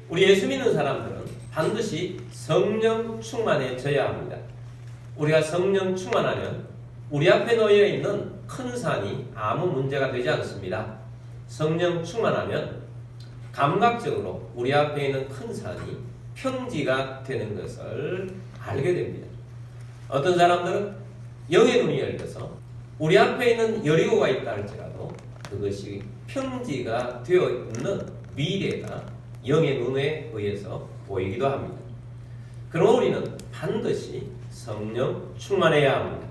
우리 예수 믿는 사람들은 반드시 성령 충만해져야 합니다. 우리가 성령 충만하면 우리 앞에 놓여 있는 큰 산이 아무 문제가 되지 않습니다. 성령 충만하면 감각적으로 우리 앞에 있는 큰 산이 평지가 되는 것을 알게 됩니다. 어떤 사람들은 영의 눈이 열려서 우리 앞에 있는 여리고가 있다 할지라도 그것이 평지가 되어 있는 미래가 영의 눈에 의해서 보이기도 합니다. 그럼 우리는 반드시 성령 충만해야 합니다.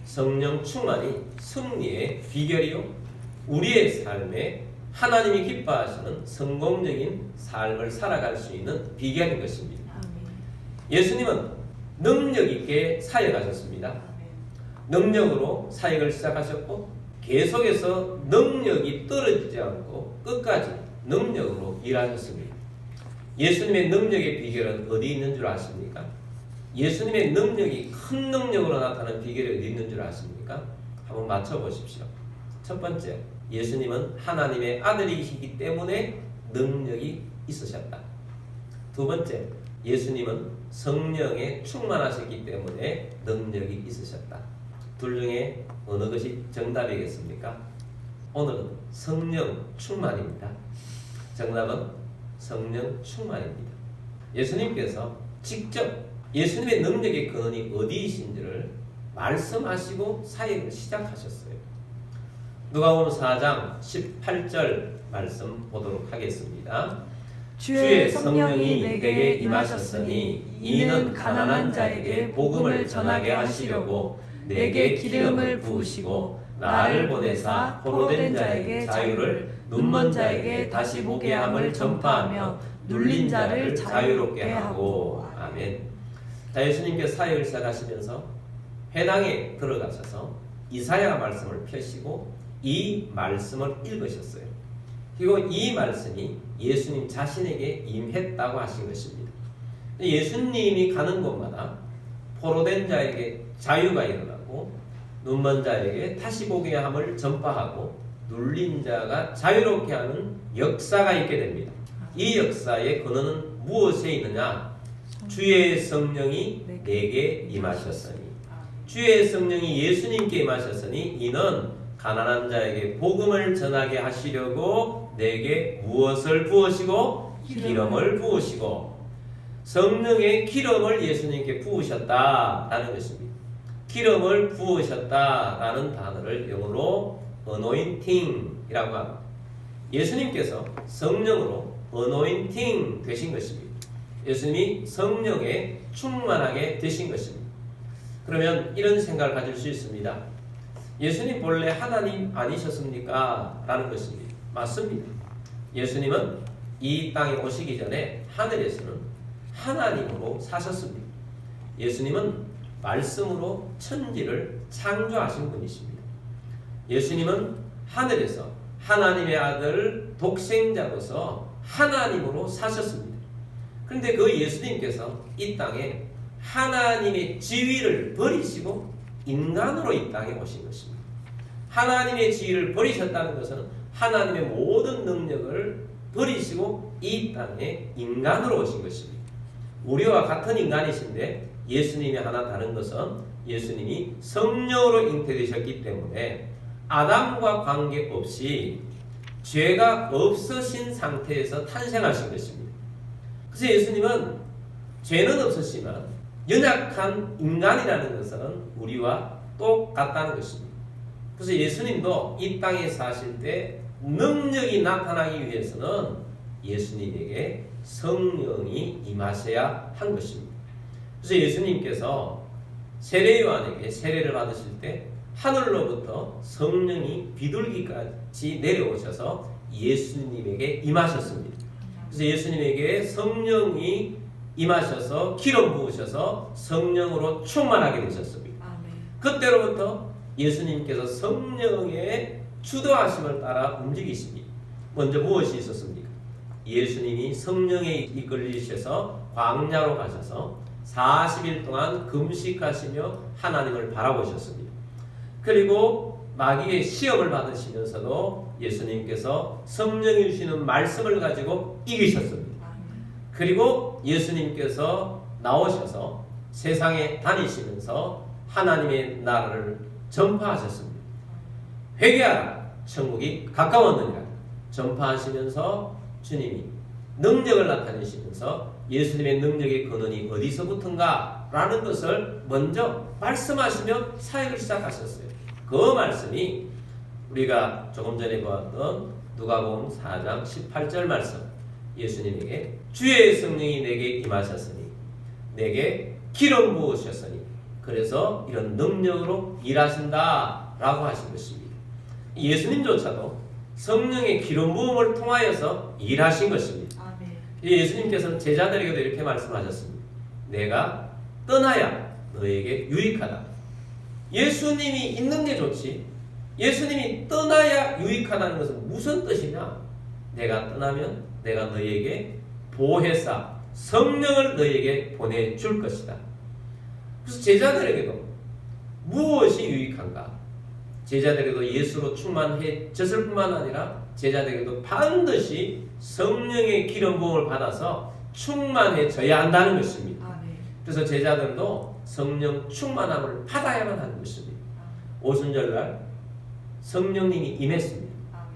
성령 충만이 승리의 비결이요, 우리의 삶에 하나님이 기뻐하시는 성공적인 삶을 살아갈 수 있는 비결인 것입니다. 예수님은 능력 있게 사역하셨습니다. 능력으로 사역을 시작하셨고 계속해서 능력이 떨어지지 않고 끝까지 능력으로 일하셨습니다. 예수님의 능력의 비결은 어디 있는 줄 아십니까? 예수님의 능력이 큰 능력으로 나타나는 비결이 어디 있는 줄 아십니까? 한번 맞춰보십시오. 첫 번째, 예수님은 하나님의 아들이시기 때문에 능력이 있으셨다. 두 번째, 예수님은 성령에 충만하셨기 때문에 능력이 있으셨다. 둘 중에 어느 것이 정답이겠습니까? 오늘은 성령 충만입니다. 정답은 성령 충만입니다. 예수님께서 직접 예수님의 능력의 근원이 어디이신지를 말씀하시고 사역을 시작하셨어요. 누가복음 4장 18절 말씀 보도록 하겠습니다. 주의 성령이 내게 임하셨으니 이는 가난한 자에게 복음을 전하게 하시려고 내게 기름을 부으시고 나를 보내사 포로된 자에게 자유를, 눈먼 자에게 다시 보게 함을 전파하며 눌린 자를 자유롭게 하고. 아멘. 자, 예수님께서 사역을 시작하시면서 회당에 들어가셔서 이사야 말씀을 펴시고 이 말씀을 읽으셨어요. 그리고 이 말씀이 예수님 자신에게 임했다고 하신 것입니다. 예수님이 가는 곳마다 포로된 자에게 자유가 일어나고 눈먼 자에게 다시 보게 함을 전파하고 눌린 자가 자유롭게 하는 역사가 있게 됩니다. 이 역사의 근원은 무엇에 있느냐? 주의 성령이 내게 임하셨으니, 주의 성령이 예수님께 임하셨으니 이는 가난한 자에게 복음을 전하게 하시려고 내게 무엇을 부으시고? 기름을 부으시고. 성령의 기름을 예수님께 부으셨다라는 것입니다. 기름을 부으셨다라는 단어를 영어로 anointing이라고 합니다. 예수님께서 성령으로 anointing 되신 것입니다. 예수님이 성령에 충만하게 되신 것입니다. 그러면 이런 생각을 가질 수 있습니다. 예수님 본래 하나님 아니셨습니까? 라는 것입니다. 맞습니다. 예수님은 이 땅에 오시기 전에 하늘에서는 하나님으로 사셨습니다. 예수님은 말씀으로 천지를 창조하신 분이십니다. 예수님은 하늘에서 하나님의 아들 독생자로서 하나님으로 사셨습니다. 그런데 그 예수님께서 이 땅에 하나님의 지위를 버리시고 인간으로 이 땅에 오신 것입니다. 하나님의 지위를 버리셨다는 것은 하나님의 모든 능력을 버리시고 이 땅에 인간으로 오신 것입니다. 우리와 같은 인간이신데 예수님이 하나 다른 것은 예수님이 성령으로 잉태되셨기 때문에 아담과 관계없이 죄가 없으신 상태에서 탄생하신 것입니다. 그래서 예수님은 죄는 없으시지만 연약한 인간이라는 것은 우리와 똑같다는 것입니다. 그래서 예수님도 이 땅에 사실 때 능력이 나타나기 위해서는 예수님에게 성령이 임하셔야 한 것입니다. 그래서 예수님께서 세례요한에게 세례를 받으실 때 하늘로부터 성령이 비둘기같이 내려오셔서 예수님에게 임하셨습니다. 그래서 예수님에게 성령이 임하셔서 기름 부으셔서 성령으로 충만하게 되셨습니다. 그때로부터 예수님께서 성령의 주도하심을 따라 움직이십니다. 먼저 무엇이 있었습니까? 예수님이 성령에 이끌리셔서 광야로 가셔서 40일 동안 금식하시며 하나님을 바라보셨습니다. 그리고 마귀의 시험을 받으시면서도 예수님께서 성령이 주시는 말씀을 가지고 이기셨습니다. 그리고 예수님께서 나오셔서 세상에 다니시면서 하나님의 나라를 전파하셨습니다. 회개하라, 천국이 가까웠느니라 전파하시면서 주님이 능력을 나타내시면서 예수님의 능력의 근원이 어디서부터인가 라는 것을 먼저 말씀하시며 사역을 시작하셨어요. 그 말씀이 우리가 조금 전에 보았던 누가복음 4장 18절 말씀, 예수님에게 주의 성령이 내게 임하셨으니 내게 기름 부으셨으니 그래서 이런 능력으로 일하신다 라고 하신 것입니다. 예수님조차도 성령의 기름 부음을 통하여서 일하신 것입니다. 아멘. 예수님께서는 제자들에게도 이렇게 말씀하셨습니다. 내가 떠나야 너에게 유익하다. 예수님이 있는 게 좋지, 예수님이 떠나야 유익하다는 것은 무슨 뜻이냐? 내가 떠나면 내가 너희에게 보혜사 성령을 너희에게 보내줄 것이다. 그래서 제자들에게도 무엇이 유익한가? 제자들에게도 예수로 충만해졌을 뿐만 아니라 제자들에게도 반드시 성령의 기름 부음을 받아서 충만해져야 한다는 것입니다. 아멘. 그래서 제자들도 성령 충만함을 받아야만 하는 것입니다. 오순절날 성령님이 임했습니다. 아멘.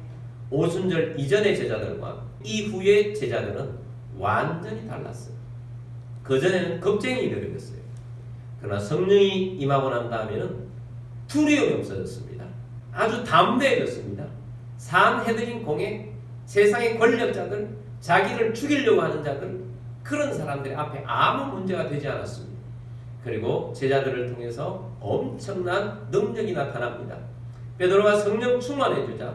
오순절 이전의 제자들과 이후의 제자들은 완전히 달랐어요. 그전에는 겁쟁이들이었어요. 그러나 성령이 임하고 난 다음에는 두려움이 없어졌습니다. 아주 담대해졌습니다. 산헤드린 공에 세상의 권력자들, 자기를 죽이려고 하는 자들, 그런 사람들의 앞에 아무 문제가 되지 않았습니다. 그리고 제자들을 통해서 엄청난 능력이 나타납니다. 베드로가 성령 충만해주자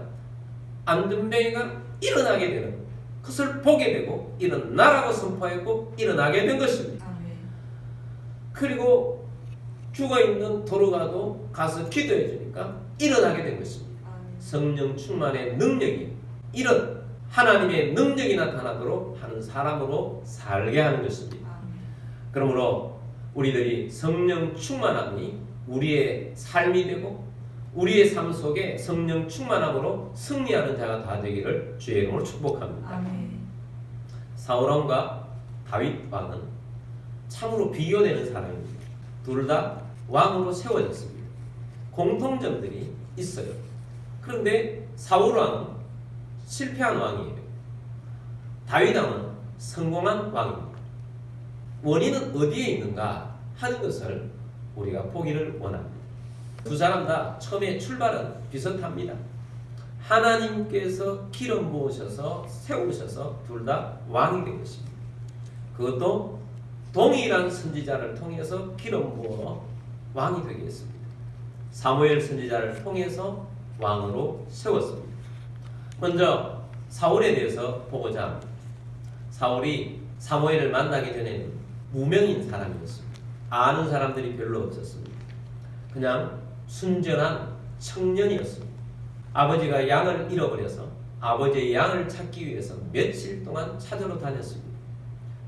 안전뱅이가 일어나게 되는 그것을 보게 되고 일어나라고 선포했고 일어나게 된 것입니다. 아멘. 그리고 죽어있는 도로가도 가서 기도해 주니까 일어나게 된 것입니다. 아멘. 성령 충만의 능력이 이런 하나님의 능력이 나타나도록 하는 사람으로 살게 하는 것입니다. 아멘. 그러므로 우리들이 성령 충만함이 우리의 삶이 되고 우리의 삶 속에 성령 충만함으로 승리하는 자가 다 되기를 주의 이름으로 축복합니다. 아멘. 사울왕과 다윗 왕은 참으로 비교되는 사람입니다. 둘 다 왕으로 세워졌습니다. 공통점들이 있어요. 그런데 사울 왕은 실패한 왕이에요. 다윗 왕은 성공한 왕입니다. 원인은 어디에 있는가 하는 것을 우리가 보기를 원합니다. 두 사람 다 처음에 출발은 비슷합니다. 하나님께서 기름 부으셔서 세우셔서 둘 다 왕이 된 것입니다. 그것도 동일한 선지자를 통해서 기름 부어 왕이 되게 했습니다. 사무엘 선지자를 통해서 왕으로 세웠습니다. 먼저 사울에 대해서 보고자 합니다. 사울이 사무엘을 만나기 전에는 무명인 사람이었습니다. 아는 사람들이 별로 없었습니다. 그냥 순전한 청년이었습니다. 아버지가 양을 잃어버려서 아버지의 양을 찾기 위해서 며칠 동안 찾으러 다녔습니다.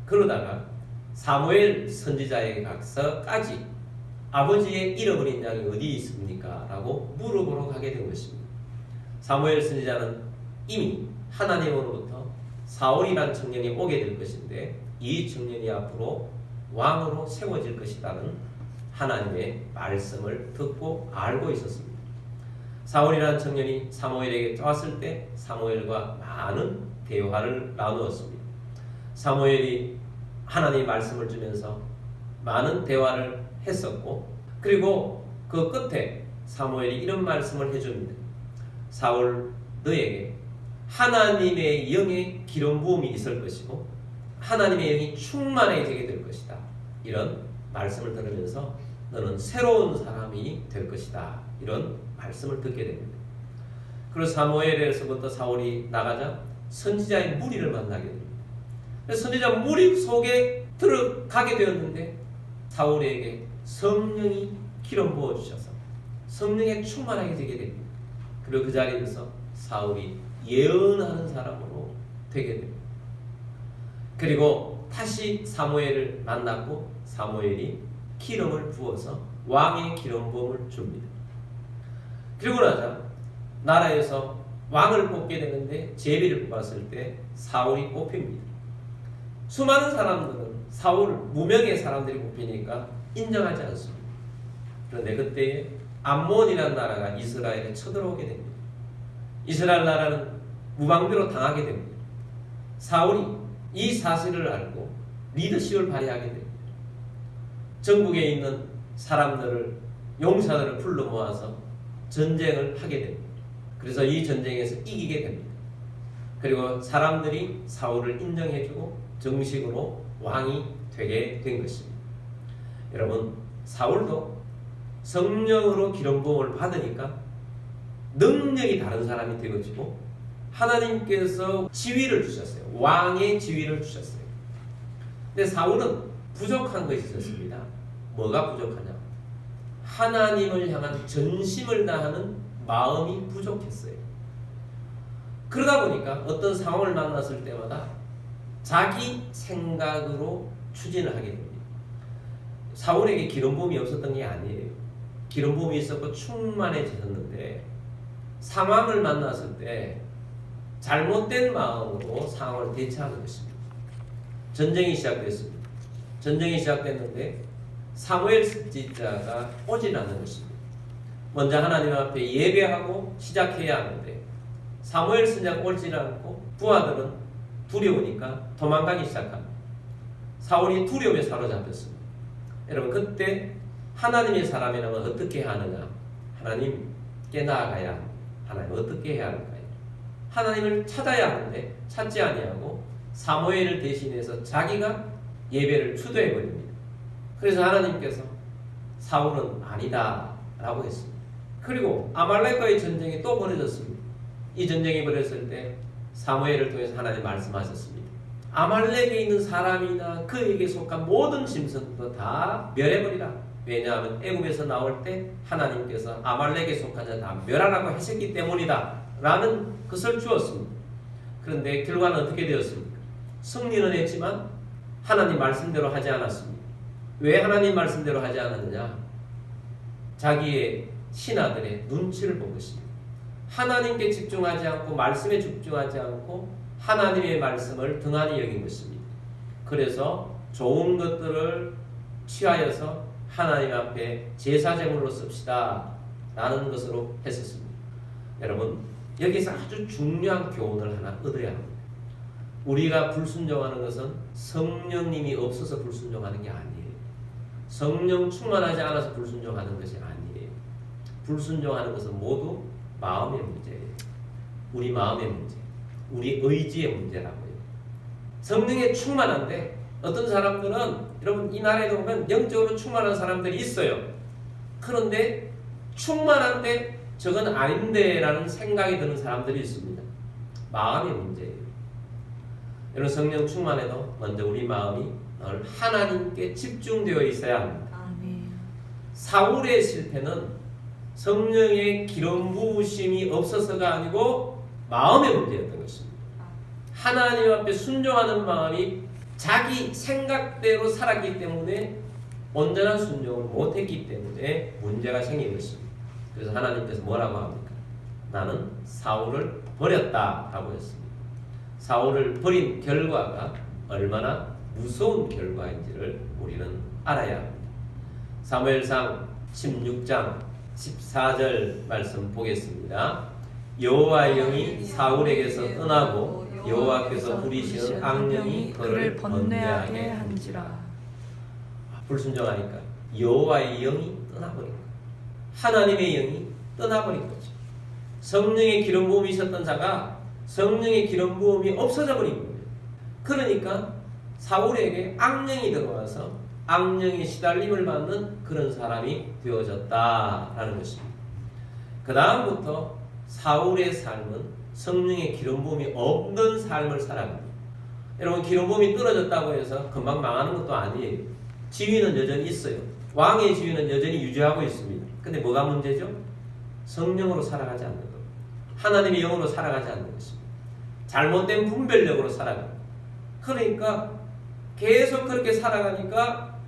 그러다가 사무엘 선지자에게 가서까지 아버지의 잃어버린 양이 어디 있습니까? 라고 물어보러 가게 된 것입니다. 사무엘 선지자는 이미 하나님으로부터 사울이란 청년이 오게 될 것인데 이 청년이 앞으로 왕으로 세워질 것이라는 하나님의 말씀을 듣고 알고 있었습니다. 사울이라는 청년이 사무엘에게 왔을 때 사무엘과 많은 대화를 나누었습니다. 사무엘이 하나님의 말씀을 주면서 많은 대화를 했었고 그리고 그 끝에 사무엘이 이런 말씀을 해줍니다. 사울 너에게 하나님의 영의 기름 부음이 있을 것이고 하나님의 영이 충만해지게 될 것이다. 이런 말씀을 들으면서 너는 새로운 사람이 될 것이다. 이런 말씀을 듣게 됩니다. 그리고 사무엘에서부터 사울이 나가자 선지자의 무리를 만나게 됩니다. 선지자 무리 속에 들어가게 되었는데 사울에게 성령이 기름 부어주셔서 성령에 충만하게 되게 됩니다. 그리고 그 자리에서 사울이 예언하는 사람으로 되게 됩니다. 그리고 다시 사무엘을 만났고 사무엘이 기름을 부어서 왕의 기름 부음을 줍니다. 그리고 나서 나라에서 왕을 뽑게 되는데 제비를 뽑았을 때 사울이 뽑힙니다. 수많은 사람들은 사울 무명의 사람들이 뽑히니까 인정하지 않습니다. 그런데 그때 암몬이라는 나라가 이스라엘에 쳐들어오게 됩니다. 이스라엘 나라는 무방비로 당하게 됩니다. 사울이 이 사실을 알고 리더십을 발휘하게 됩니다. 전국에 있는 사람들을 용사들을 불러 모아서 전쟁을 하게 됩니다. 그래서 이 전쟁에서 이기게 됩니다. 그리고 사람들이 사울을 인정해주고 정식으로 왕이 되게 된 것입니다. 여러분, 사울도 성령으로 기름 부음을 받으니까 능력이 다른 사람이 되어지고 하나님께서 지위를 주셨어요. 왕의 지위를 주셨어요. 근데 사울은 부족한 것이 있었습니다. 뭐가 부족하냐? 하나님을 향한 전심을 다하는 마음이 부족했어요. 그러다 보니까 어떤 상황을 만났을 때마다 자기 생각으로 추진을 하게 됩니다. 사울에게 기름 부음이 없었던 게 아니에요. 기름 부음이 있었고 충만해졌는데 상황을 만났을 때 잘못된 마음으로 상황을 대처하는 것입니다. 전쟁이 시작됐습니다. 전쟁이 시작됐는데 사무엘 선지자가 오질 않는 것입니다. 먼저 하나님 앞에 예배하고 시작해야 하는데 사무엘 선지자가 오질 않고 부하들은 두려우니까 도망가기 시작합니다. 사울이 두려움에 사로잡혔습니다. 여러분, 그때 하나님의 사람이라면 어떻게 하느냐? 하나님께 나아가야 합니다. 하나님 어떻게 해야 할까요? 하나님을 찾아야 하는데 찾지 아니하고 사무엘을 대신해서 자기가 예배를 주도해 버립니다. 그래서 하나님께서 사울은 아니다 라고 했습니다. 그리고 아말렉과의 전쟁이 또 벌어졌습니다. 이 전쟁이 벌어졌을 때 사무엘을 통해서 하나님 말씀하셨습니다. 아말렉에 있는 사람이나 그에게 속한 모든 짐승도 다 멸해버리라. 왜냐하면 애굽에서 나올 때 하나님께서 아말렉에 속한 자 다 멸하라고 하셨기 때문이다 라는 것을 주었습니다. 그런데 결과는 어떻게 되었습니까? 승리는 했지만 하나님 말씀대로 하지 않았습니다. 왜 하나님 말씀대로 하지 않았느냐? 자기의 신하들의 눈치를 본 것입니다. 하나님께 집중하지 않고 말씀에 집중하지 않고 하나님의 말씀을 등한히 여긴 것입니다. 그래서 좋은 것들을 취하여서 하나님 앞에 제사제물로 씁시다 라는 것으로 했었습니다. 여러분, 여기서 아주 중요한 교훈을 하나 얻어야 합니다. 우리가 불순종하는 것은 성령님이 없어서 불순종하는 게 아니에요. 성령 충만하지 않아서 불순종하는 것이 아니에요. 불순종하는 것은 모두 마음의 문제예요. 우리 마음의 문제, 우리 의지의 문제라고요. 성령에 충만한데 어떤 사람들은, 여러분 이 나라에도 보면 영적으로 충만한 사람들이 있어요. 그런데 충만한데 저건 아닌데 라는 생각이 드는 사람들이 있습니다. 마음의 문제예요. 여러분, 성령 충만해도 먼저 우리 마음이 늘 하나님께 집중되어 있어야 합니다. 아멘. 사울의 실패는 성령의 기름 부으심이 없어서가 아니고 마음의 문제였던 것입니다. 하나님 앞에 순종하는 마음이 자기 생각대로 살았기 때문에 온전한 순종을 못했기 때문에 문제가 생긴 것입니다. 그래서 하나님께서 뭐라고 합니까? 나는 사울을 버렸다 라고 했습니다. 사울을 버린 결과가 얼마나 무서운 결과인지를 우리는 알아야 합니다. 사무엘상 16장 14절 말씀 보겠습니다. 여호와의 영이 사울에게서 떠나고 여호와께서 부리시는 악령이 그를 번뇌하게 한지라. 불순종하니까 여호와의 영이 떠나버린 거예요. 하나님의 영이 떠나버린 거죠. 성령의 기름 부음이 있었던 자가 성령의 기름 부음이 없어져 버린 거예요. 그러니까 사울에게 악령이 들어와서 악령의 시달림을 받는 그런 사람이 되어졌다라는 것입니다. 그 다음부터 사울의 삶은 성령의 기름 부음이 없는 삶을 살아갑니다. 여러분, 기름 부음이 떨어졌다고 해서 금방 망하는 것도 아니에요. 지위는 여전히 있어요. 왕의 지위는 여전히 유지하고 있습니다. 근데 뭐가 문제죠? 성령으로 살아가지 않는 것, 하나님의 영으로 살아가지 않는 것입니다. 잘못된 분별력으로 살아갑니다. 그러니까 계속 그렇게 살아가니까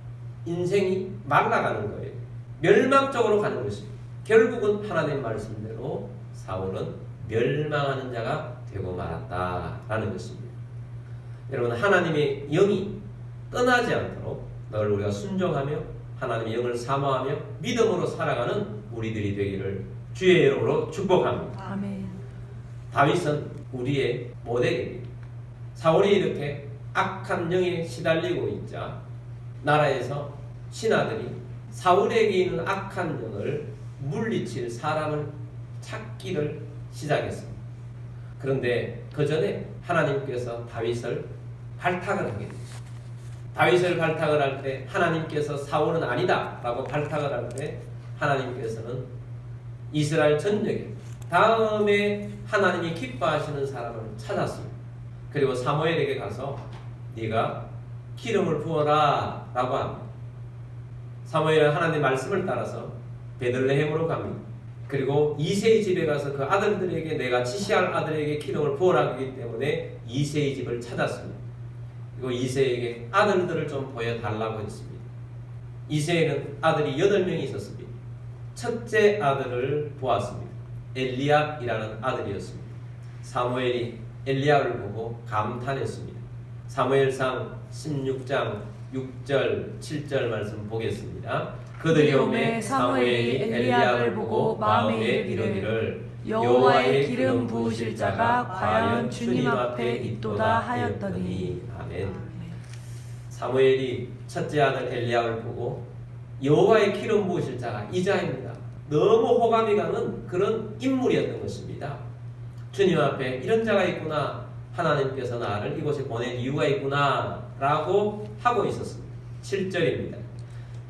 인생이 말라가는 거예요. 멸망적으로 가는 것입니다. 결국은 하나님 말씀대로 사울은 멸망하는 자가 되고 말았다라는 것입니다. 여러분, 하나님의 영이 떠나지 않도록 늘 우리가 순종하며 하나님의 영을 사모하며 믿음으로 살아가는 우리들이 되기를 주의 이름으로 축복합니다. 아멘. 다윗은 우리의 모델입니다. 사울이 이렇게 악한 영에 시달리고 있자 나라에서 신하들이 사울에게 있는 악한 영을 물리칠 사람을 찾기를 시작했습니다. 그런데 그 전에 하나님께서 다윗을 발탁을 하게 됐습니다. 다윗을 발탁을 할 때 하나님께서 사울은 아니다 라고 발탁을 할 때 하나님께서는 이스라엘 전역에 다음에 하나님이 기뻐하시는 사람을 찾았습니다. 그리고 사무엘에게 가서 네가 기름을 부어라 라고 합니다. 사무엘은 하나님의 말씀을 따라서 베들레헴으로 갑니다. 그리고 이새의 집에 가서 그 아들들에게 내가 지시할 아들에게 기름을 부어라 하기 때문에 이새의 집을 찾았습니다. 그리고 이새에게 아들들을 좀 보여달라고 했습니다. 이새에는 아들이 8명이 있었습니다. 첫째 아들을 보았습니다. 엘리압이라는 아들이었습니다. 사무엘이 엘리압을 보고 감탄했습니다. 사무엘상 16장 6절 7절 말씀 보겠습니다. 그들이 오매 사무엘이 엘리압을 보고 마음에 이르기를 여호와의 기름 부으실 자가 과연 주님 앞에 있도다 하였더니. 아멘. 사무엘이 첫째 아들 엘리압을 보고 여호와의 기름 부으실 자가 이자입니다. 너무 호감이 가는 그런 인물이었던 것입니다. 주님 앞에 이런 자가 있구나, 하나님께서 나를 이곳에 보낸 이유가 있구나 라고 하고 있었습니다. 7절입니다.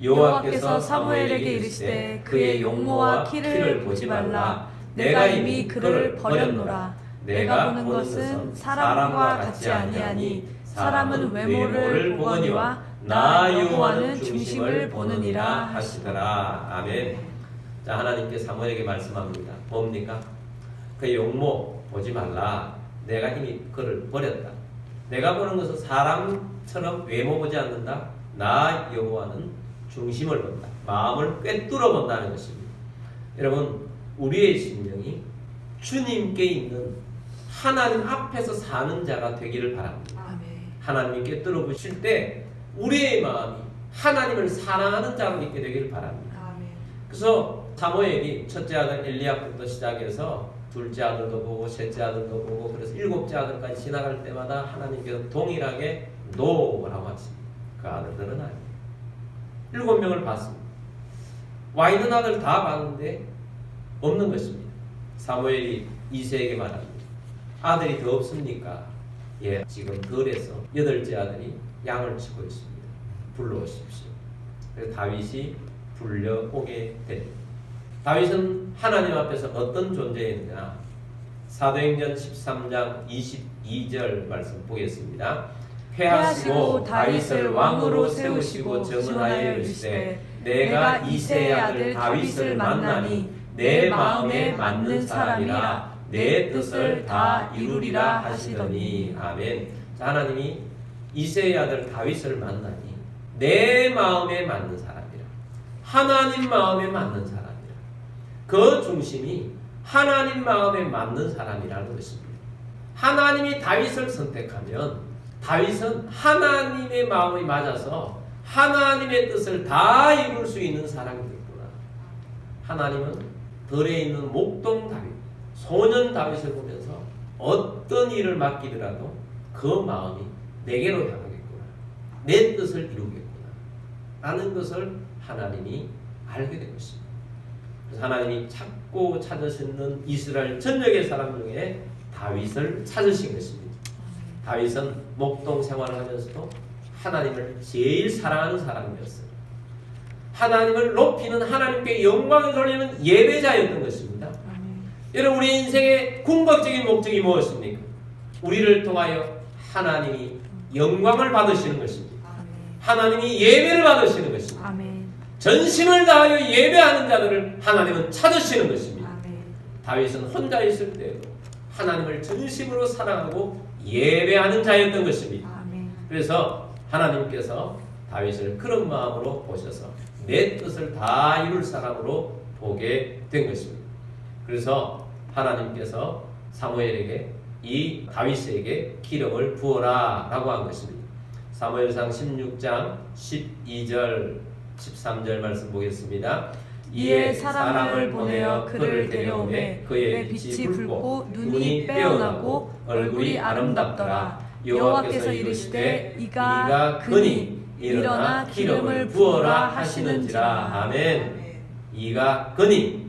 여호와께서 사무엘에게 이르시되 그의 용모와 키를 보지 말라. 내가 이미 그를 버렸노라. 내가 보는 것은 사람과 같지 아니하니 사람은 외모를 보거니와 나 여호와는 중심을 보느니라 하시더라. 아멘. 자, 하나님께 사무엘에게 말씀합니다. 뭡니까? 그의 용모 보지 말라. 내가 이미 그를 버렸다. 내가 보는 것은 사람처럼 외모 보지 않는다. 나 여호와는 중심을 본다. 마음을 꿰뚫어 본다는 것입니다. 여러분, 우리의 심령이 주님께 있는 하나님 앞에서 사는 자가 되기를 바랍니다. 아멘. 하나님이 꿰뚫어 보실 때 우리의 마음이 하나님을 사랑하는 자로 있게 되기를 바랍니다. 아멘. 그래서 사무엘이 첫째 아들 엘리압부터 시작해서 둘째 아들도 보고 셋째 아들도 보고 그래서 7째 아들까지 지나갈 때마다 하나님께서 동일하게 노라고 하십니다. 그 아들들은 아니에요. 7명을 봤습니다. 와 있는 아들 다 봤는데 없는 것입니다. 사무엘이 이새에게 말합니다. 아들이 더 없습니까? 예, 지금 덜해서 8째 아들이 양을 치고 있습니다. 불러오십시오. 그래서 다윗이 불려오게 됩니다. 다윗은 하나님 앞에서 어떤 존재였느냐? 사도행전 13장 22절 말씀 보겠습니다. 패하시고 다윗을 왕으로 세우시고 정언하여 이르시되 내가 이새의 아들 다윗을 만나니 내 마음에 맞는 사람이라 내 뜻을 다 이루리라 하시더니. 아멘. 자, 하나님이 이새의 아들 다윗을 만나니 내 마음에 맞는 사람이라. 하나님 마음에 맞는 사람이라. 그 중심이 하나님 마음에 맞는 사람이라는 것입니다. 하나님이 다윗을 선택하면 다윗은 하나님의 마음이 맞아서 하나님의 뜻을 다 이룰 수 있는 사람이겠구나. 하나님은 들에 있는 목동 다윗, 소년 다윗을 보면서 어떤 일을 맡기더라도 그 마음이 내게로 향하겠구나. 내 뜻을 이루겠구나. 라는 것을 하나님이 알게 된 것입니다. 그래서 하나님이 찾고 찾으시는 이스라엘 전역의 사람 중에 다윗을 찾으신 것입니다. 다윗은 목동 생활을 하면서도 하나님을 제일 사랑하는 사람이었어요. 하나님을 높이는, 하나님께 영광을 돌리는 예배자였던 것입니다. 여러분, 우리 인생의 궁극적인 목적이 무엇입니까? 우리를 통하여 하나님이 영광을 받으시는 것입니다. 하나님이 예배를 받으시는 것입니다. 전심을 다하여 예배하는 자들을 하나님은 찾으시는 것입니다. 다윗은 혼자 있을 때에도 하나님을 전심으로 사랑하고 예배하는 자였던 것입니다. 그래서 하나님께서 다윗을 그런 마음으로 보셔서 내 뜻을 다 이룰 사람으로 보게 된 것입니다. 그래서 하나님께서 사무엘에게 이 다윗에게 기름을 부어라 라고 한 것입니다. 사무엘상 16장 12절 13절 말씀 보겠습니다. 이에 사람을 보내어 그를 데려오매 그의 빛이 붉고 눈이 빼어나고 얼굴이 아름답더라. 여호와께서 이르시되 이가 그니 일어나 기름을 부어라 하시는지라. 아멘. 이가 그니.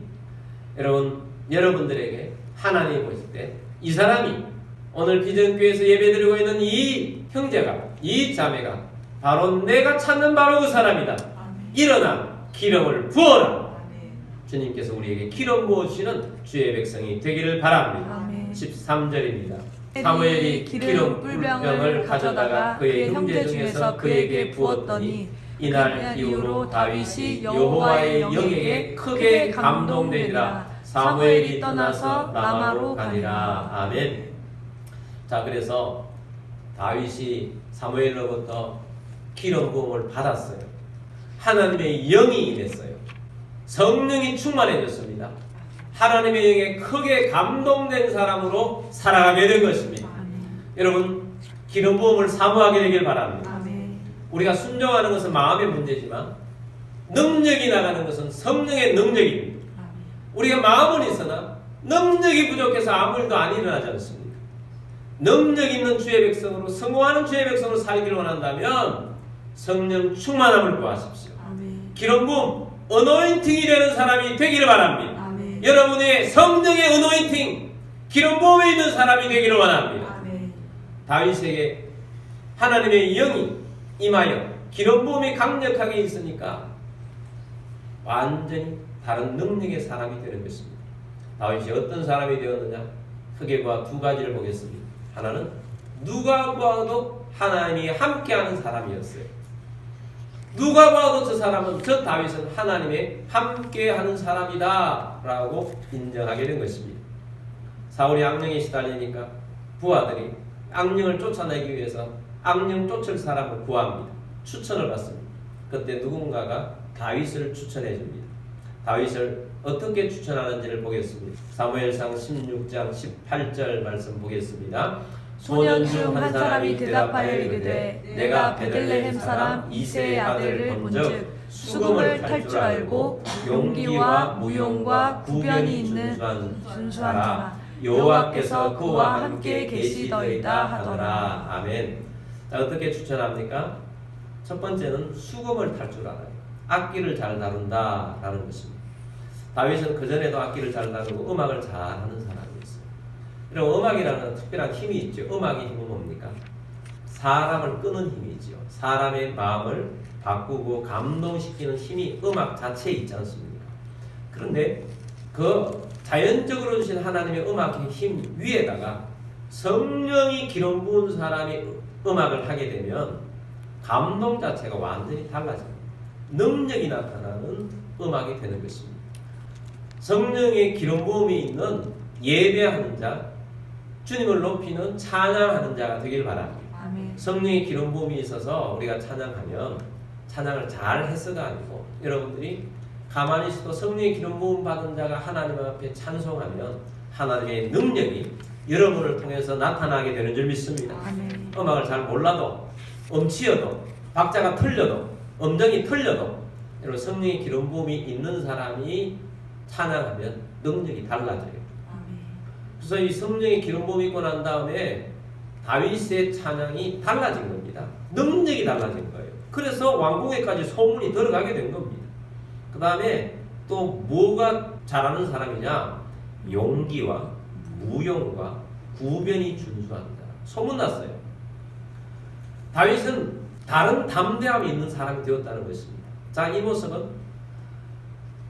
여러분들에게 하나님이 보실 때 이 사람이 오늘 비전교회에서 예배드리고 있는 이 형제가, 이 자매가 바로 내가 찾는 바로 그 사람이다. 일어나 기름을 부어라. 주님께서 우리에게 기름 부어주시는 주의 백성이 되기를 바랍니다. 13절입니다. 사무엘이 기름 뿔병을 가져다가 그의 형제 중에서 그에게 부었더니 이날 이후로 다윗이 여호와의 영에게 크게 감동되니라. 사무엘이 떠나서 라마로 가니라. 아멘. 자, 그래서 다윗이 사무엘로부터 기름 부음을 받았어요. 하나님의 영이 임했어요. 성령이 충만해졌습니다. 하나님의 영에 크게 감동된 사람으로 살아가게 된 것입니다. 여러분, 기름 부음을 사모하게 되길 바랍니다. 우리가 순종하는 것은 마음의 문제지만 능력이 나가는 것은 성령의 능력입니다. 우리가 마음은 있으나 능력이 부족해서 아무 일도 안 일어나지 않습니다. 능력 있는 주의 백성으로, 성공하는 주의 백성으로 살기를 원한다면 성령 충만함을 구하십시오. 기름 부음, 어노인팅이 되는 사람이 되기를 바랍니다. 여러분의 성령의 어노인팅, 기름 부음에 있는 사람이 되기를 원합니다. 다윗에게 하나님의 영이 임하여 기름 부음이 강력하게 있으니까 완전히 다른 능력의 사람이 되는 것입니다. 다윗이 어떤 사람이 되었느냐? 크게 두 가지를 보겠습니다. 하나는 누가 보아도 하나님이 함께하는 사람이었어요. 누가 봐도 저 다윗은 하나님의 함께하는 사람이다 라고 인정하게 된 것입니다. 사울이 악령에 시달리니까 부하들이 악령을 쫓아내기 위해서 악령 쫓을 사람을 구합니다. 추천을 받습니다. 그때 누군가가 다윗을 추천해 줍니다. 다윗을 어떻게 추천하는지를 보겠습니다. 사무엘상 16장 18절 말씀 보겠습니다. 소년 중 한 사람이 대답하여 이르되 내가 베들레헴 사람 이새의 아들을 본즉 수금을 탈 줄 알고 용기와 무용과 구변이 있는 순수한 자라. 여호와께서 그와 함께 계시더이다 하더라. 아멘. 자, 어떻게 추천합니까? 첫 번째는 수금을 탈 줄 알아요. 악기를 잘 다룬다라는 것입니다. 다윗은 그전에도 악기를 잘 다루고 음악을 잘하는 사람이었어요. 그리고 음악이라는 특별한 힘이 있죠. 음악의 힘은 뭡니까? 사람을 끄는 힘이죠. 사람의 마음을 바꾸고 감동시키는 힘이 음악 자체에 있지 않습니까? 그런데 그 자연적으로 주신 하나님의 음악의 힘 위에다가 성령이 기름 부은 사람이 음악을 하게 되면 감동 자체가 완전히 달라집니다. 능력이 나타나는 음악이 되는 것입니다. 성령의 기름 부음이 있는 예배하는 자, 주님을 높이는 찬양하는 자가 되길 바랍니다. 아멘. 성령의 기름 부음이 있어서 우리가 찬양하면 찬양을 잘 해서가 아니고 여러분들이 가만히 있어도 성령의 기름 부음 받은 자가 하나님 앞에 찬송하면 하나님의 능력이 여러분을 통해서 나타나게 되는 줄 믿습니다. 아멘. 음악을 잘 몰라도 음치여도 박자가 틀려도 음정이 틀려도 여러분 성령의 기름 부음이 있는 사람이 찬양하면 능력이 달라져요. 그래서 이 성령의 기름 부음이 있고 난 다음에 다윗의 찬양이 달라진 겁니다. 능력이 달라진 거예요. 그래서 왕궁에까지 소문이 들어가게 된 겁니다. 그 다음에 또 뭐가 잘하는 사람이냐? 용기와 무용과 구변이 준수한다. 소문났어요. 다윗은 다른 담대함이 있는 사람이 되었다는 것입니다. 자, 이 모습은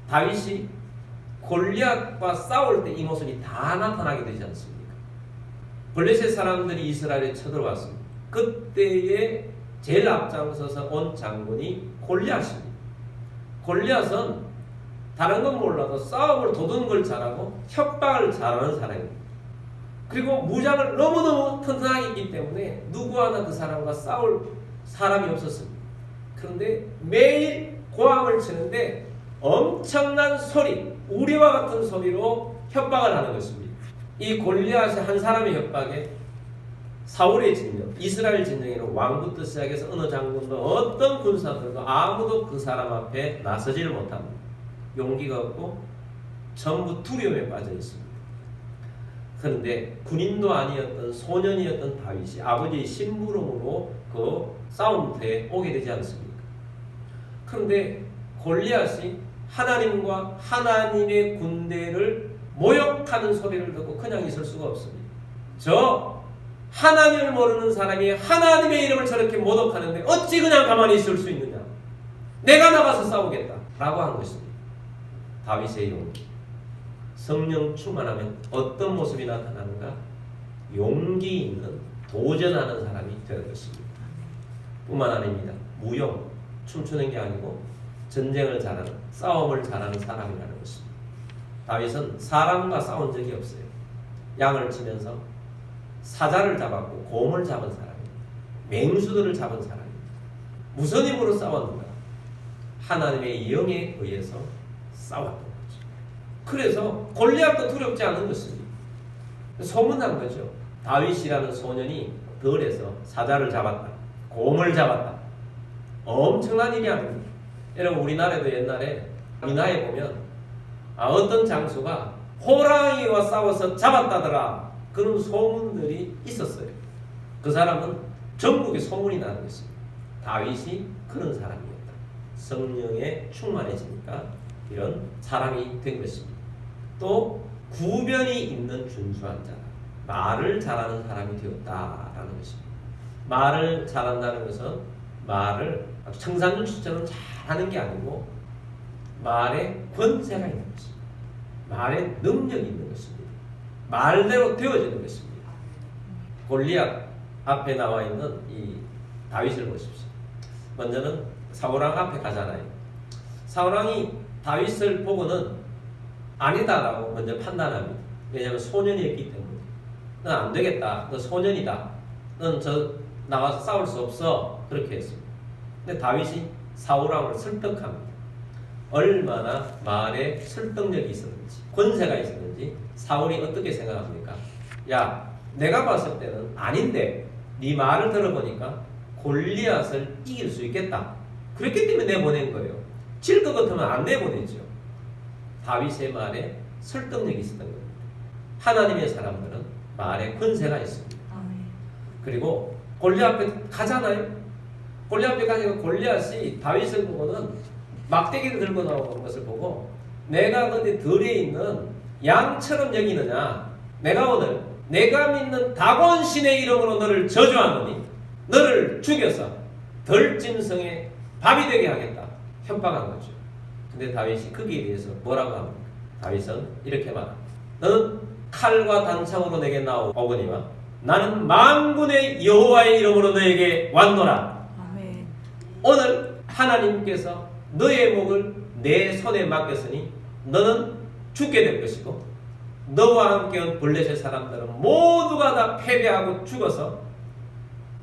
다윗이 골리앗과 싸울 때 이 모습이 다 나타나게 되지 않습니까? 블레셋 사람들이 이스라엘에 쳐들어왔습니다. 그때에 제일 앞장서서 온 장군이 골리앗입니다. 골리앗은 다른 건 몰라도 싸움을 도두는 걸 잘하고 협박을 잘하는 사람입니다. 그리고 무장을 너무너무 튼튼하게 있기 때문에 누구 하나 그 사람과 싸울 사람이 없었습니다. 그런데 매일 고함을 치는데 엄청난 소리, 우리와 같은 소리로 협박을 하는 것입니다. 이 골리앗의 한 사람의 협박에 사울의 진영, 이스라엘 진영에는 왕부터 시작해서 어느 장군도 어떤 군사들도 아무도 그 사람 앞에 나서지를 못합니다. 용기가 없고 전부 두려움에 빠져 있습니다. 그런데 군인도 아니었던 소년이었던 다윗이 아버지의 심부름으로 그 싸움터에 오게 되지 않습니까? 그런데 골리앗이 하나님과 하나님의 군대를 모욕하는 소리를 듣고 그냥 있을 수가 없습니다. 저 하나님을 모르는 사람이 하나님의 이름을 저렇게 모독하는데 어찌 그냥 가만히 있을 수 있느냐? 내가 나가서 싸우겠다 라고 한 것입니다. 다윗의 용기. 성령 충만하면 어떤 모습이 나타나는가? 용기 있는 도전하는 사람이 되는 것입니다. 뿐만 아닙니다. 무용, 춤추는 게 아니고 전쟁을 잘하는, 싸움을 잘하는 사람이라는 것입니다. 다윗은 사람과 싸운 적이 없어요. 양을 치면서 사자를 잡았고 곰을 잡은 사람입니다. 맹수들을 잡은 사람입니다. 무슨 힘으로 싸웠는가? 하나님의 영에 의해서 싸웠던 거죠. 그래서 골리앗도 두렵지 않은 것입니다. 소문난 거죠. 다윗이라는 소년이 들에서 사자를 잡았다. 곰을 잡았다. 엄청난 일이 아닙니다. 여러분 우리나라에도 옛날에 민화에 보면 어떤 장수가 호랑이와 싸워서 잡았다더라. 그런 소문들이 있었어요. 그 사람은 전국에 소문이 나는 것입니다. 다윗이 그런 사람이었다. 성령에 충만해지니까 이런 사람이 된 것입니다. 또 구변이 있는 준수한 자라. 말을 잘하는 사람이 되었다라는 것입니다. 말을 잘한다는 것은 말을 청산유수처럼 잘하는 게 아니고 말에 권세가 있는 것입니다. 말에 능력이 있는 것입니다. 말대로 되어지는 것입니다. 골리앗 앞에 나와 있는 이 다윗을 보십시오. 먼저는 사울왕 앞에 가잖아요. 사울왕이 다윗을 보고는 아니다라고 먼저 판단합니다. 왜냐하면 소년이었기 때문에. 넌 안 되겠다. 너 소년이다. 넌 저 나와서 싸울 수 없어. 그렇게 했습니다. 근데 다윗이 사울왕을 설득합니다. 얼마나 말에 설득력이 있었는지, 권세가 있었는지 사울이 어떻게 생각합니까? 야, 내가 봤을 때는 아닌데 네 말을 들어보니까 골리앗을 이길 수 있겠다. 그렇기 때문에 내보낸 거예요. 질 것 같으면 안 내보내죠. 다윗의 말에 설득력이 있었던 겁니다. 하나님의 사람들은 말에 권세가 있습니다. 그리고 골리앗 앞에 가잖아요. 골리앗 앞에 가니까 골리앗이 다윗을 보고는 막대기를 들고 나오는 것을 보고 내가 어디 들에 있는 양처럼 여기느냐? 내가 오늘 내가 믿는 다곤 신의 이름으로 너를 저주하노니 너를 죽여서 덜짐승의 밥이 되게 하겠다. 협박한 거죠. 근데 다윗이 거기에 대해서 뭐라고 합니까? 다윗은 이렇게 말합니다. 너는 칼과 단창으로 내게 나오거니와 나는 만군의 여호와의 이름으로 너에게 왔노라. 아멘. 오늘 하나님께서 너의 목을 내 손에 맡겼으니 너는 죽게 될 것이고 너와 함께 온 블레셋 사람들은 모두가 다 패배하고 죽어서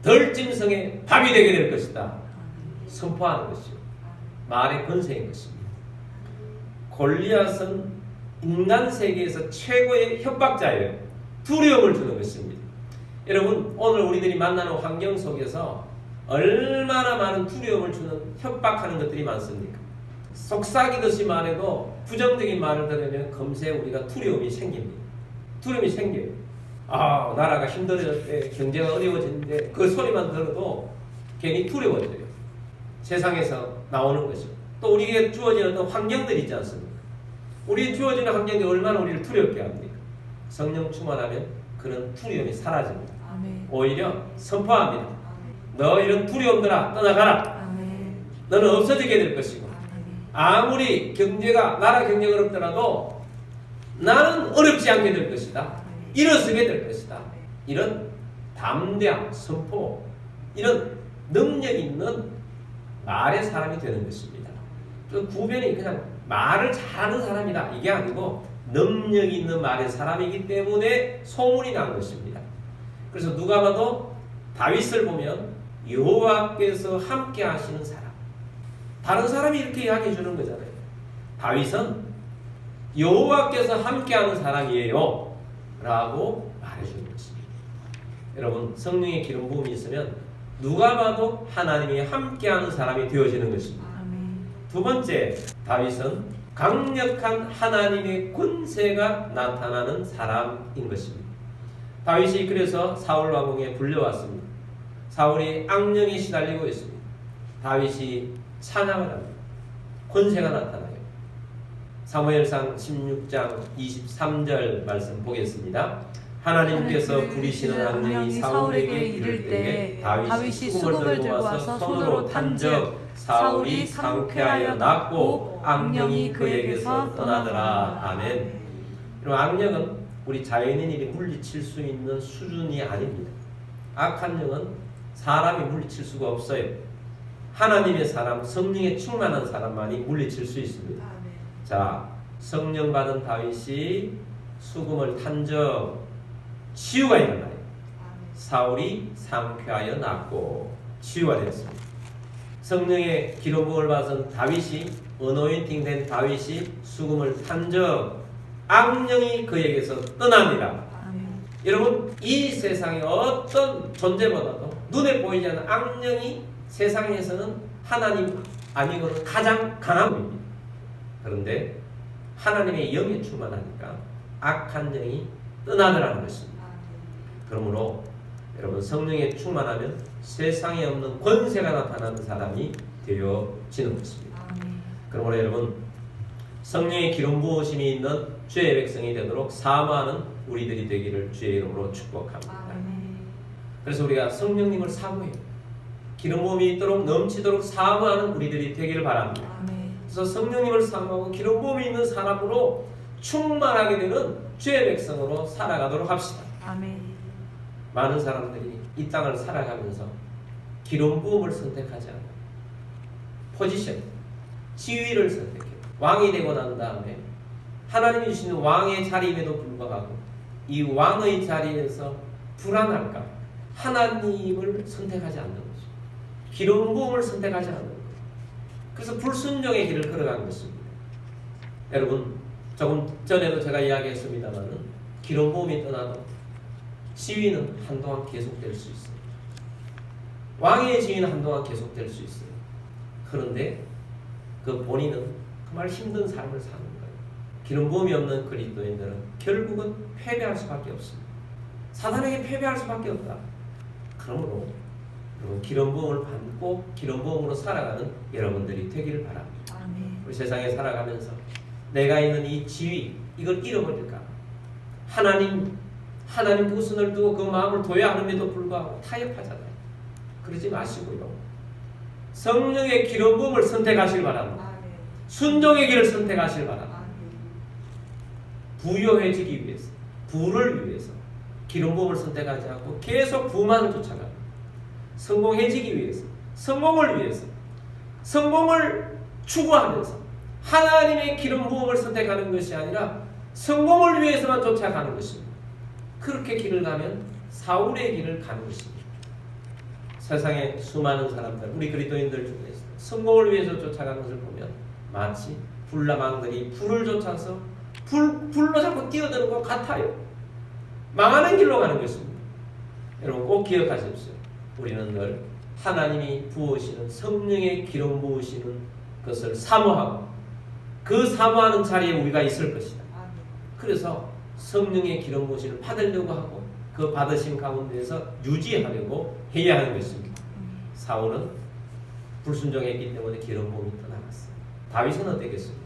덜짐승의 밥이 되게 될 것이다. 선포하는 것이요. 말의 권세인 것입니다. 골리앗은 인간 세계에서 최고의 협박자예요. 두려움을 주는 것입니다. 여러분 오늘 우리들이 만나는 환경 속에서 얼마나 많은 두려움을 주는 협박하는 것들이 많습니까? 속삭이듯이 말해도 부정적인 말을 들으면 금세 우리가 두려움이 생깁니다. 두려움이 생겨요. 나라가 힘들어졌대, 경제가 어려워지는데 그 소리만 들어도 괜히 두려워져요. 세상에서 나오는 거죠. 또 우리에게 주어지는 어떤 환경들이 있지 않습니까? 우리에 주어지는 환경이 얼마나 우리를 두렵게 합니까? 성령 충만하면 그런 두려움이 사라집니다. 아멘. 오히려 선포합니다. 너 이런 두려움들아 떠나가라. 아멘. 너는 없어지게 될 것이고 아멘. 아무리 나라 경제가 어렵더라도 나는 어렵지 않게 될 것이다. 일어서게 될 것이다. 이런 담대함, 선포, 이런 능력 있는 말의 사람이 되는 것입니다. 그 구별이 그냥 말을 잘하는 사람이다 이게 아니고 능력 있는 말의 사람이기 때문에 소문이 난 것입니다. 그래서 누가 봐도 다윗을 보면 여호와께서 함께 하시는 사람. 다른 사람이 이렇게 이야기해 주는 거잖아요. 다윗은 여호와께서 함께하는 사람이에요. 라고 말해주는 것입니다. 여러분, 성령의 기름 부음이 있으면 누가 봐도 하나님이 함께하는 사람이 되어지는 것입니다. 아멘. 두 번째, 다윗은 강력한 하나님의 권세가 나타나는 사람인 것입니다. 다윗이 그래서 사울 왕궁에 불려왔습니다. 사울이 악령에 시달리고 있습니다. 다윗이 찬양을 합니다. 권세가 나타나요. 사무엘상 16장 23절 말씀 보겠습니다. 하나님께서 부리시는 악령이 사울에게 이를 때에 다윗이 수금을 들고 와서 손으로 탄적 사울이 상쾌하여 낫고 악령이 그에게서 떠나더라. 아멘. 그럼 악령은 우리 자연인이 물리칠 수 있는 수준이 아닙니다. 악한 영은 사람이 물리칠 수가 없어요. 하나님의 사람, 성령에 충만한 사람만이 물리칠 수 있습니다. 자, 성령 받은 다윗이 수금을 탄적 치유가 일어나요. 사울이 상쾌하여 낫고 치유가 되었습니다. 성령의 기름 부음을 받은 다윗이 어노인팅 된 다윗이 수금을 탄적 악령이 그에게서 떠납니다. 아멘. 여러분, 이 세상의 어떤 존재보다도 눈에 보이지 않는 악령이 세상에서는 하나님 아니고는 가장 강한 겁니다. 그런데 하나님의 영에 충만하니까 악한 영이 떠나더라는 것입니다. 그러므로 여러분, 성령에 충만하면 세상에 없는 권세가 나타나는 사람이 되어지는 것입니다. 그러므로 여러분, 성령의 기름 부으심이 있는 주의 백성이 되도록 사모하는 우리들이 되기를 주의 이름으로 축복합니다. 그래서 우리가 성령님을 사모해요. 기름 부음이 있도록 넘치도록 사모하는 우리들이 되기를 바랍니다. 그래서 성령님을 사모하고 기름 부음이 있는 사람으로 충만하게 되는 주의 백성으로 살아가도록 합시다. 아멘. 많은 사람들이 이 땅을 살아가면서 기름 부음을 선택하지 않아요. 포지션, 지위를 선택해요. 왕이 되고 난 다음에 하나님이 주시는 왕의 자리임에도 불구하고 이 왕의 자리에서 불안할까 하나님을 선택하지 않는 거죠. 기름 부음을 선택하지 않는 거예요. 그래서 불순종의 길을 걸어가는 것입니다. 여러분, 조금 전에도 제가 이야기했습니다만 기름 부음이 떠나도 지위는 한동안 계속될 수 있어요. 왕의 지위는 한동안 계속될 수 있어요. 그런데 그 본인은 정말 힘든 삶을 사는 거예요. 기름 부음이 없는 그리스도인들은 결국은 패배할 수밖에 없습니다. 사단에게 패배할 수밖에 없다. 그러므로 여러분, 기름 부음을 받고 기름 부음으로 살아가는 여러분들이 되기를 바랍니다. 아멘. 우리 세상에 살아가면서 내가 있는 이 지위, 이걸 잃어버릴까? 하나님 우선을 두고 그 마음을 둬야 하는데도 불구하고 타협하잖아요. 그러지 마시고요. 성령의 기름 부음을 선택하시길 바랍니다. 순종의 길을 선택하시길 바랍니다. 부요해지기 위해서, 부를 위해서 기름 부음을 선택하지 않고 계속 부만을 쫓아갑니다. 성공해지기 위해서, 성공을 위해서, 성공을 추구하면서 하나님의 기름 부음을 선택하는 것이 아니라 성공을 위해서만 쫓아가는 것입니다. 그렇게 길을 가면 사울의 길을 가는 것입니다. 세상에 수많은 사람들, 우리 그리스도인들 중에서 성공을 위해서 쫓아가는 것을 보면 마치 불나방들이 불을 쫓아서 불로 자꾸 뛰어드는 것 같아요. 망하는 길로 가는 것입니다. 여러분, 꼭 기억하십시오. 우리는 늘 하나님이 부으시는 성령의 기름 부으시는 것을 사모하고 그 사모하는 자리에 우리가 있을 것이다. 그래서 성령의 기름 부으심을 받으려고 하고 그 받으심 가운데에서 유지하려고 해야 하는 것입니다. 사울은 불순종했기 때문에 기름 부음이 떠나갔어요. 다윗은 어땠겠습니까?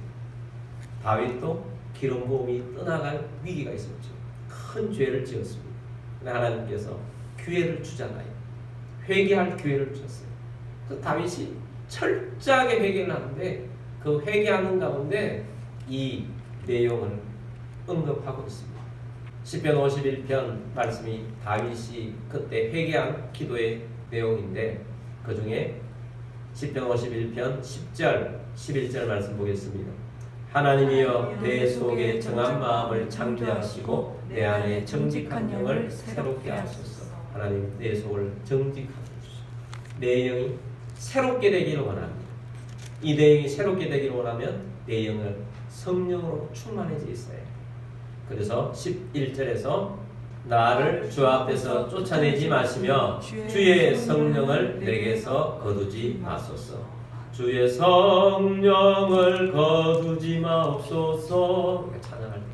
다윗도 기름 부음이 떠나갈 위기가 있었죠. 큰 죄를 지었습니다. 그러나 하나님께서 기회를 주잖아요. 회개할 기회를 주셨어요. 그 다윗이 철저하게 회개를 하는데 그 회개하는 가운데 이 내용을 언급하고 있습니다. 시편 51편 말씀이 다윗이 그때 회개한 기도의 내용인데 그 중에 시편 51편 10절 11절 말씀 보겠습니다. 하나님이여 내 속에 정한 마음을 창조하시고 내 안에 정직한 영을 새롭게 하소서. 하나님, 내 속을 정직하게 해주시오. 내 영이 새롭게 되기를 원합니다. 이 내 영이 새롭게 되기를 원하면 내 영을 성령으로 충만해져 있어야 해요. 그래서 11절에서 나를 주 앞에서 쫓아내지 마시며 주의 성령을 내게서 거두지 마소서. 주의 성령을 거두지 마옵소서. 찬양할 때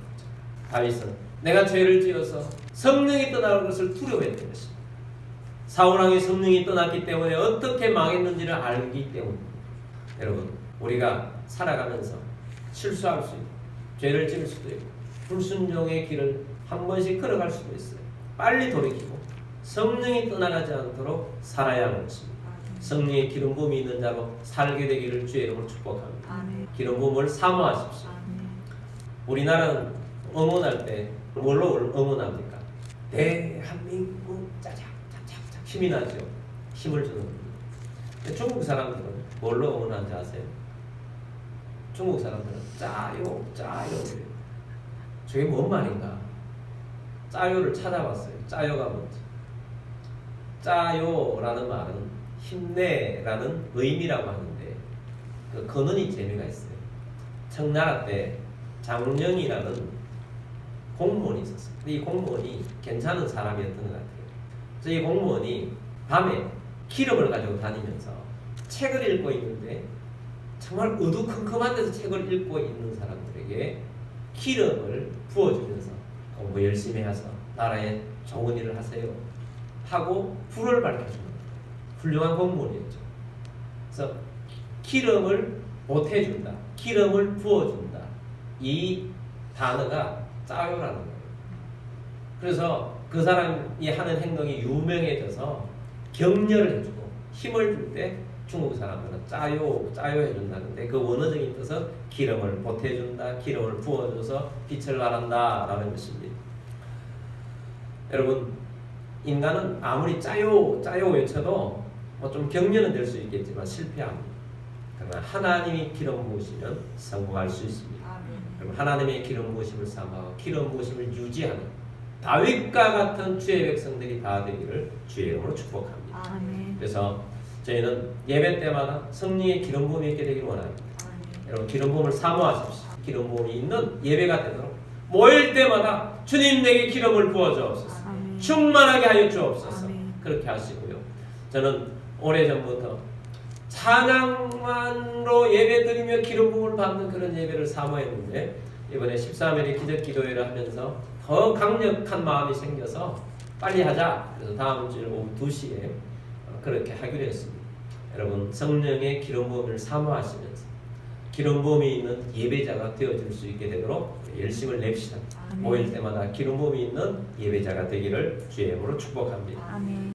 다윗은 내가 죄를 지어서 성령이 떠나는 것을 두려워했던 것입니다. 사울왕의 성령이 떠났기 때문에 어떻게 망했는지를 알기 때문입니다. 여러분, 우리가 살아가면서 실수할 수 있고 죄를 지을 수도 있고 불순종의 길을 한 번씩 걸어갈 수도 있어요. 빨리 돌이키고 성령이 떠나가지 않도록 살아야 하는 것입니다. 성령의 기름 부음이 있는 자로 살게 되기를 주의 이름으로 축복합니다. 아멘. 기름 부음을 사모하십시오. 아멘. 우리나라는 응원할 때 뭘로 응원합니까? 대한민국 짜작짜작짝 힘이 나죠. 힘을 주는 겁니다. 중국 사람들은 뭘로 응원하는지 아세요? 중국 사람들은 짜요 짜요. 저게 뭔 말인가? 짜요를 찾아봤어요. 짜요가 뭔지. 짜요라는 말은 힘내라는 의미라고 하는데 그 근원이 재미가 있어요. 청나라 때 장령이라는 공무원이 있었어요. 이 공무원이 괜찮은 사람이었던 것 같아요. 그래서 이 공무원이 밤에 기름을 가지고 다니면서 책을 읽고 있는데 정말 어두컴컴한 데서 책을 읽고 있는 사람들에게 기름을 부어주면서 공부 열심히 해서 나라에 좋은 일을 하세요 하고 불을 밝혀주는 훌륭한 공무원이었죠. 그래서 기름을 보태준다, 기름을 부어준다, 이 단어가 짜요라는 거예요. 그래서 그 사람이 하는 행동이 유명해져서 격려를 해주고 힘을 줄 때 중국 사람들은 짜요, 짜요 해준다는데 그 원어적인 뜻은 기름을 보태준다, 기름을 부어줘서 빛을 발한다 라는 것입니다. 여러분, 인간은 아무리 짜요, 짜요 외쳐도 뭐 좀 격려는 될 수 있겠지만 실패합니다. 그러나 하나님이 기름 부으시면 성공할 수 있습니다. 여러분, 하나님의 기름 부으심을 삼아 기름 부으심을 유지하는 다윗과 같은 주의 백성들이 다 되기를 주의 이름으로 축복합니다. 아멘. 그래서 저희는 예배 때마다 성령의 기름 부음이 있게 되기를 원합니다. 여러분, 기름 부음을 사모하십시오. 기름 부음이 있는 예배가 되도록 모일 때마다 주님 내게 기름을 부어 주옵소서. 아멘. 충만하게 하여 주옵소서. 아멘. 그렇게 하시고요. 저는 오래전부터 찬양만으로 예배 드리며 기름 부음을 받는 그런 예배를 사모했는데 이번에 13일의 기적 기도회를 하면서 더 강력한 마음이 생겨서 빨리 하자. 그래서 다음 주 오후 2시에 그렇게 하기로 했습니다. 여러분, 성령의 기름 부음을 사모하시면서 기름 부음이 있는 예배자가 되어질 수 있게 되도록 열심을 냅시다. 아멘. 모일 때마다 기름 부음이 있는 예배자가 되기를 주의 이름으로 축복합니다. 아멘.